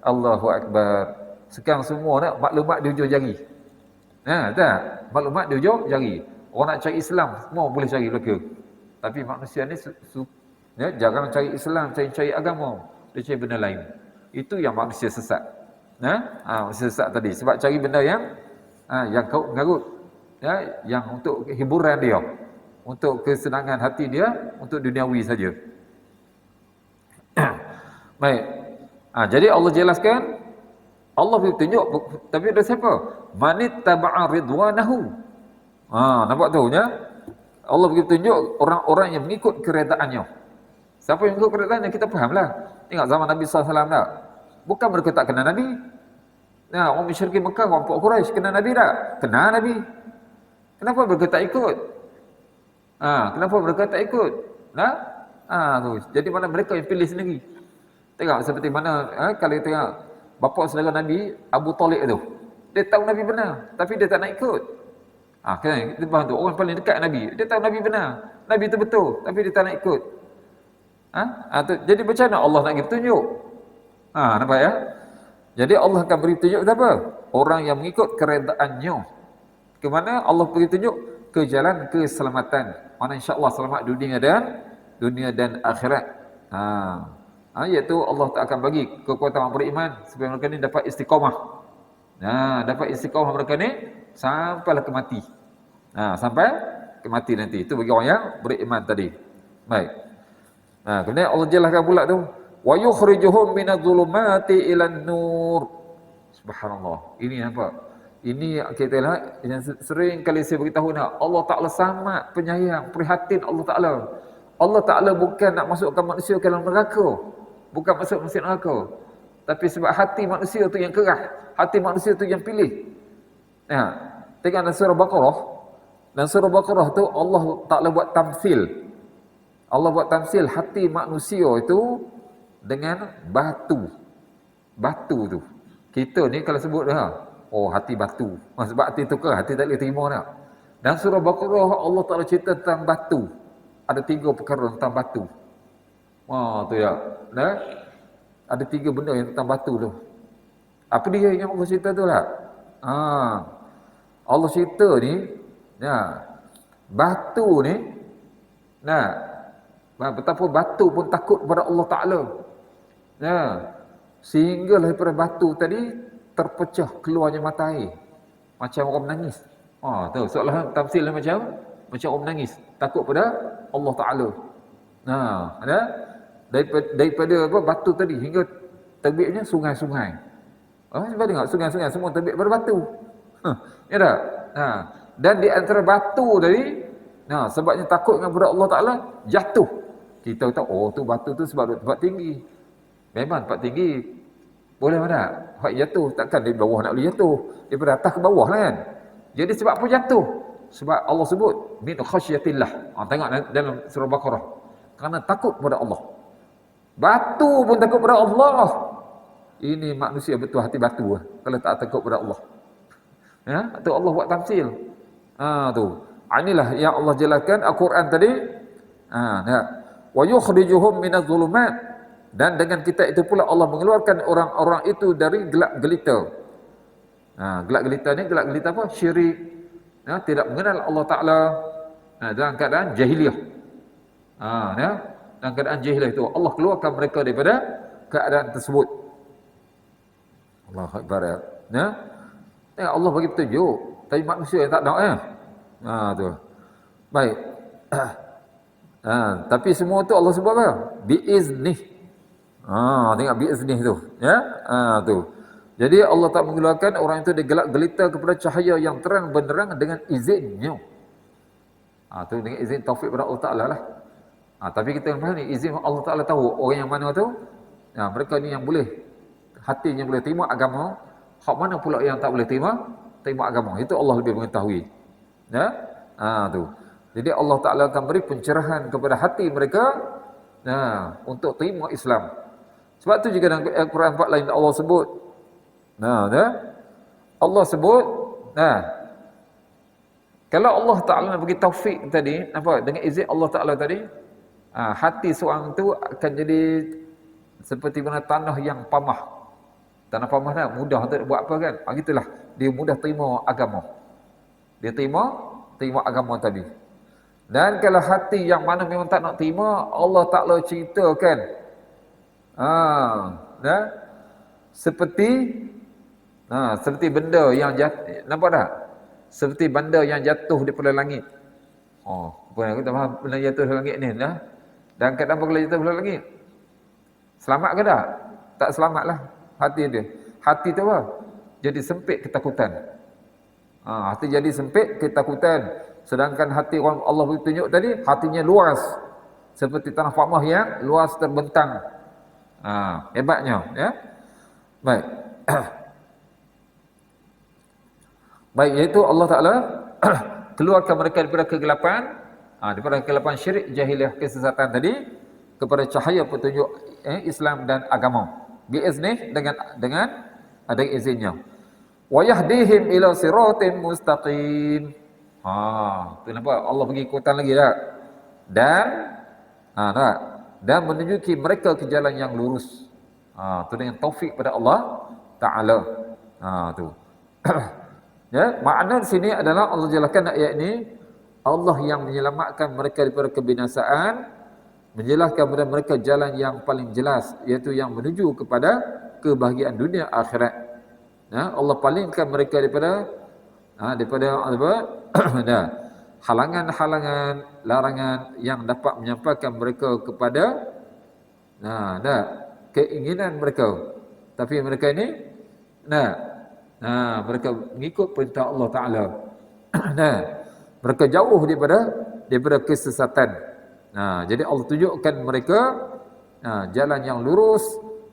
Allahu Akbar. Sekarang semua nak maklumat di hujung jari. Tak? Maklumat di hujung jari. Orang nak cari Islam, semua boleh cari belaka. Tapi manusia ni jarang cari Islam, cari agama. Dia cari benda lain. Itu yang manusia sesat. Manusia sesat tadi. Sebab cari benda yang karut-karut. Yang untuk hiburan dia. Untuk kesenangan hati dia, untuk duniawi saja. Baik. Jadi Allah jelaskan, Allah tunjuk, tapi ada siapa? Manittaba'a ridwanahu. Nampak tu ya? Allah bagi tunjuk orang-orang yang mengikut keredaannya. Siapa yang mengikut keredaannya kita fahamlah. Tengok zaman Nabi SAW tak? Bukan mereka tak kenal Nabi. Orang musyrikin Mekah, orang Quraisy kenal Nabi tak? Kenal Nabi. Kenapa mereka tak ikut? Kenapa mereka tak ikut? Tu. Jadi mana mereka yang pilih sendiri. Tengok seperti mana kalau tengok bapa saudara Nabi Abu Talib tu. Dia tahu Nabi benar, tapi dia tak nak ikut. Kan kita faham tu, orang paling dekat Nabi, dia tahu Nabi benar. Nabi tu betul, tapi dia tak nak ikut. Jadi macam mana Allah nak bagi petunjuk? Nampak ya? Jadi Allah akan beri petunjuk apa? Orang yang mengikut keredaannya. Ke mana Allah beri petunjuk? Ke jalan keselamatan. Mana insya-Allah selamat dunia dan akhirat. Iaitu Allah tak akan bagi kekuatan orang beriman supaya mereka ni dapat istiqamah. Dapat istiqamah mereka ni sampailah ke mati. Sampai ke mati nanti. Itu bagi orang yang beriman tadi. Baik. Kemudian Allah jelaskan pula tu, wa yukhrijuhum minadh-dhulumati ilan nur. Subhanallah. Ini apa? Ini kita lihat yang sering kali saya beritahu Allah Ta'ala sangat penyayang, prihatin Allah Ta'ala. Allah Ta'ala bukan nak masukkan manusia ke dalam neraka. Bukan masuk neraka. Tapi sebab hati manusia tu yang keras, hati manusia tu yang pilih. Tengok dalam surah Baqarah. Dalam surah Baqarah tu Allah Ta'ala buat tamsil. Allah buat tamsil hati manusia itu dengan batu. Batu tu. Kita ni kalau sebut hati batu. Sebab hati tu hati tak boleh terima nak. Dan surah Baqarah Allah Ta'ala cerita tentang batu. Ada 3 perkara tentang batu. Tu ya. Ada 3 benda yang tentang batu tu. Apa dia yang Allah cerita tu lah? Allah cerita ni, batu ni, betapa batu pun takut kepada Allah Ta'ala. Sehingga daripada batu tadi terpecah keluarnya mata air. Macam orang menangis. Tu seolah tafsir macam orang menangis. Takut pada Allah Ta'ala. Ada? Daripada batu tadi hingga terbitnya sungai-sungai. Cuba tengok sungai-sungai semua terbit pada batu. Ya tak? Dan di antara batu tadi, sebabnya takut kepada Allah Ta'ala, jatuh. Kita tahu, tu batu tu sebab tempat tinggi. Memang tempat tinggi Boleh tak? Hak jatuh takkan dari bawah nak boleh jatuh. Daripada atas ke bawah lah kan. Jadi sebab apa jatuh? Sebab Allah sebut min khasyatillah. Tengok dalam surah Baqarah. Kerana takut kepada Allah. Batu pun takut kepada Allah. Ini manusia betul hati batu lah, kalau tak takut kepada Allah. Ya, tu Allah buat tamsil. Tu. Inilah yang Allah jelaskan Al-Quran tadi. Ya. Wa yukhrijuhum minadh dhulumat, dan dengan kita itu pula Allah mengeluarkan orang-orang itu dari gelap gelita. Gelap gelita ni gelap gelita apa? Syirik. Tidak mengenal Allah Taala. Dalam keadaan jahiliah. Ya. Dalam keadaan jahiliah itu Allah keluarkan mereka daripada keadaan tersebut. Allahu Akbar. Ya. Allah bagi petunjuk, tapi manusia yang tak nak tu. Baik. Tapi semua tu Allah sebut apa? Biiznih. Tengok biiznih tu, ya. Tu. Jadi Allah tak mengeluarkan orang itu digelak gelita kepada cahaya yang terang benderang dengan izinnya. Tu dengan izin taufik pada Allah Taala lah. Tapi kita faham ni, izin Allah Taala tahu orang yang mana tu. Mereka ni yang boleh, hatinya boleh terima agama. Hak mana pula yang tak boleh terima agama. Itu Allah lebih mengetahui. Ya? Tu. Jadi Allah Taala akan beri pencerahan kepada hati mereka untuk terima Islam. Sebab tu juga dalam Al-Quran empat lain Allah sebut. Allah sebut, kalau Allah Taala bagi taufik tadi, dengan izin Allah Taala tadi, hati seorang tu akan jadi seperti mana tanah yang pamah. Tanah pamah dah mudah untuk buat apa kan? Gitulah, dia mudah terima agama. Dia terima agama tadi. Dan kalau hati yang mana memang tak nak terima, Allah Taala ceritakan seperti benda yang jatuh, nampak tak? Seperti benda yang jatuh daripada langit. Apa yang kita faham benda jatuh dari langit ni dah. Dan kadang kalau jatuh dari langit, selamat ke tak? Tak selamatlah hati dia. Hati tu apa? Jadi sempit ketakutan. Hati jadi sempit ketakutan. Sedangkan hati orang Allah bertunjuk tadi, hatinya luas. Seperti tanah pamah yang luas terbentang. Hebatnya, ya. Baik. Baik, iaitu Allah Taala keluarkan mereka daripada kegelapan, daripada kegelapan syirik, jahiliah, kesesatan tadi, kepada cahaya petunjuk Islam dan agama. Biiznih, dengan izinnya. Wa yahdihim ila siratin mustaqim. Tu nampak Allah bagi kuatan lagi tak? Dan menunjuki mereka ke jalan yang lurus. Tu dengan taufik pada Allah Taala. Tu. Ya, makna di sini adalah Allah jelaskan ayat ini, Allah yang menyelamatkan mereka daripada kebinasaan, menjelaskan kepada mereka jalan yang paling jelas, iaitu yang menuju kepada kebahagiaan dunia akhirat. Allah palingkan mereka daripada halangan-halangan, larangan yang dapat menyampaikan mereka kepada keinginan mereka. Tapi mereka ini mereka mengikut perintah Allah Taala. Mereka jauh daripada kesesatan. Jadi Allah tunjukkan mereka jalan yang lurus,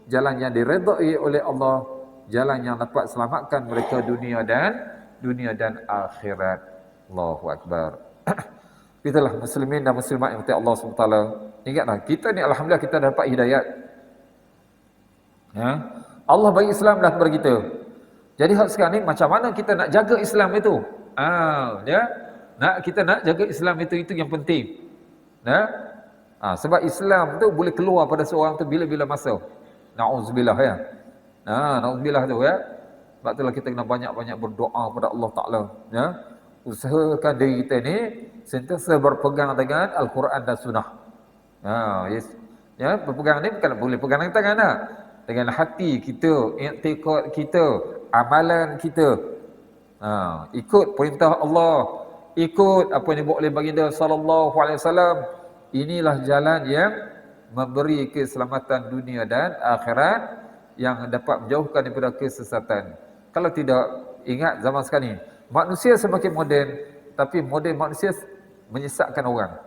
jalan yang diredai oleh Allah, jalan yang dapat selamatkan mereka dunia dan akhirat. Allahu Akbar. Itulah muslimin dan muslimat yang Allah SWT. Ingatlah, kita ni alhamdulillah kita dapat hidayat. Allah bagi Islam dah kepada kita. Jadi sekarang ni macam mana kita nak jaga Islam itu? Kita nak jaga Islam itu yang penting. Sebab Islam tu boleh keluar pada seorang tu bila-bila masa. Na'udzubillah ya. Na'udzubillah tu ya. Sebab itulah kita kena banyak-banyak berdoa kepada Allah Ta'ala. Ya. Usahakan diri kita ni sentiasa berpegang dengan Al-Quran dan Sunnah. Yes. Ya, berpegang ni bukan boleh pegang dengan tangan tak? Dengan hati kita, i'tiqad kita, amalan kita. Ikut perintah Allah, ikut apa yang dibuat oleh baginda sallallahu alaihi wasallam. Inilah jalan yang memberi keselamatan dunia dan akhirat, yang dapat menjauhkan daripada kesesatan. Kalau tidak, ingat zaman sekarang ni, manusia semakin moden, tapi moden manusia menyesatkan orang.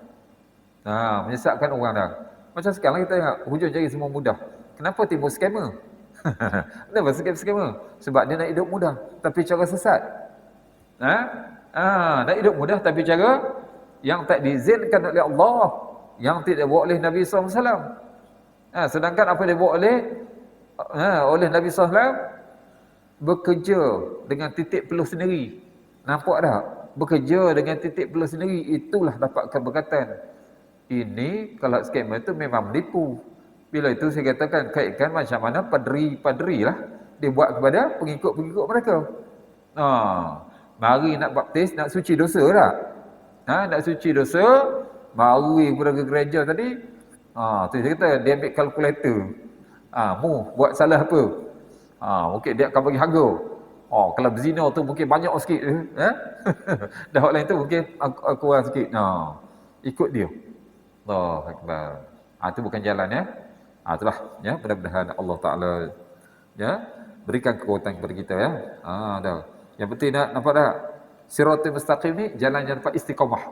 Menyesatkan orang dah. Macam sekarang kita tengok, hujung jari semua mudah. Kenapa timbul scammer? Kenapa scammer? Sebab dia nak hidup mudah tapi cara sesat. Nak hidup mudah tapi cara yang tak diizinkan oleh Allah, yang tidak dibuat oleh Nabi SAW. Sedangkan apa dia buat oleh Nabi SAW, bekerja dengan titik peluh sendiri. Nampak tak? Bekerja dengan titik peluh sendiri, itulah dapat keberkatan. Ini kalau scammer itu memang menipu. Bila itu saya katakan kaitkan macam mana padri lah dia buat kepada pengikut-pengikut mereka. Mari nak baptis, nak suci dosa tak? Nak suci dosa, mari kepada gereja tadi. Tu dia kata dia ambil kalkulator. Buat salah apa? Mungkin dia akan bagi harga. Kalau berzina tu mungkin banyak sikit. Dah orang lain tu mungkin kurang sikit. Ikut dia. Allahu Akbar. Itu bukan jalan ya. Itulah ya, mudah-mudahan Allah Taala ya berikan kekuatan kepada kita ya. Dah. Yang penting nak nampak tak? Siratul mustaqim ni jalan yang dapat istiqamah.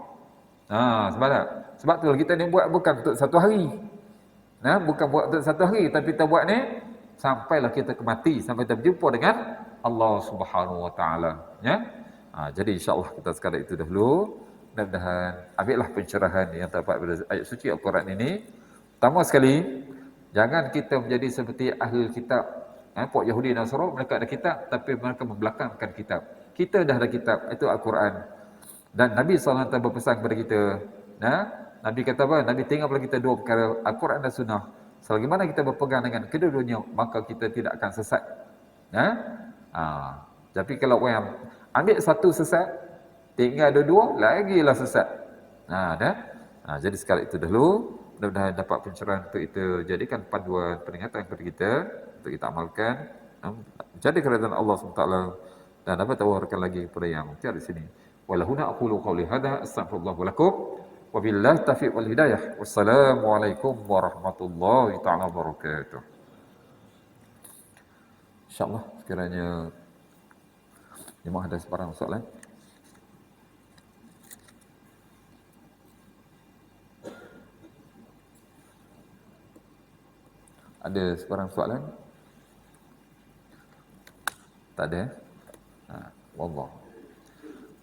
Sebab tak? Sebab tu kita ni buat bukan untuk satu hari. Bukan buat untuk satu hari, tapi kita buat ni sampailah kita ke mati, sampai kita berjumpa dengan Allah Subhanahu Wa Taala. Ya. Jadi insya-Allah kita sekadar itu dahulu. Mudah-mudahan ambillah pencerahan yang terdapat pada ayat suci Al-Quran ini. Pertama sekali, jangan kita menjadi seperti ahli kitab. Puak Yahudi dan Nasara, mereka ada kitab tapi mereka membelakangkan kitab. Kita dah ada kitab, itu Al-Quran. Dan Nabi SAW berpesan kepada kita. Nabi kata apa? Nabi tinggal kepada kita dua perkara, Al-Quran dan Sunnah. Selagi mana kita berpegang dengan kedua-duanya, maka kita tidak akan sesat. Tapi kalau orang ambil satu sesat, tinggal dua-dua, lagilah sesat. Jadi sekali itu dahulu. Mudah-mudahan dapat pencerahan untuk itu, jadikan panduan peringatan kepada kita untuk kita amalkan. Jadi kerajaan Allah SWT dan dapat tawarkan lagi kepada yang tiada di sini. Walahuna aqulu qawli hadha astaghfirullah wa lakum wa billahi taufiq wal hidayah. Wassalamualaikum warahmatullahi taala wabarakatuh. Insya-Allah sekiranya jemaah ada sebarang soalan. Ada sebarang soalan? Tak ada? Wallah.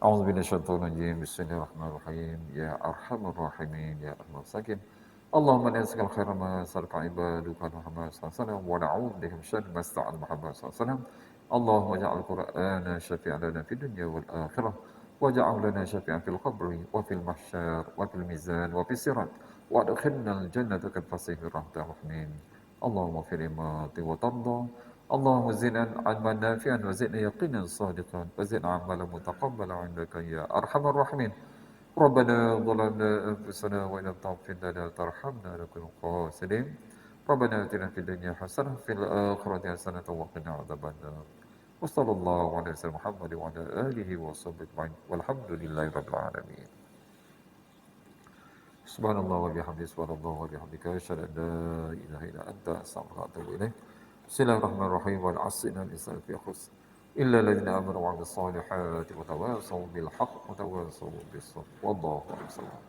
A'udzu billahi minasyaitonir rajim. Bismillahirrahmanirrahim. Ya arhamar rahimin, ya arhamar sakin. Allahumma nas'aluka khairan ma sarqa ibaduka Muhammad sallallahu alaihi wasallam wa na'udzu bika min syarri ma sta'an Muhammad sallallahu alaihi wasallam. Allahumma ja'al Qur'ana syafi'an lana fid dunya wal akhirah waj'al lana syafi'an fil qabri wa fil mahsyar wa fil mizan wa fis sirat wa adkhilna al jannata kal fasih rahmatir rahimin. Allahumma fir ma wa tarda. Allahumma zidna ilman nafi'an wa zidna yaqinan sadiqan wa zidna amalan mutaqabbalan 'indaka ya arhamar rahimin. Rabbana dhalamna anfusana wa in lam taghfir lana wa tarhamna lanakunanna minal khasirin. Rabbana atina fid dunya hasanah wa fil akhirati hasanah wa qina adzabannar. Wa sallallahu ala sayyidina Muhammad wa ala alihi wa sahbihi ajma'in. Walhamdulillahi rabbil alamin. Subhanallah wa bihamdihi, subhanallah wa bihamdika, asyhadu an la ilaha illa anta, astaghfiruka wa atubu ilaik. Bismillahirrahmanirrahim. Wal 'asri innal insana lafi khusr illa alladziina aamanu wa 'amilus solihati wa tawassaw bil haqq wa tawassaw bis sabr. Wallahu a'lam.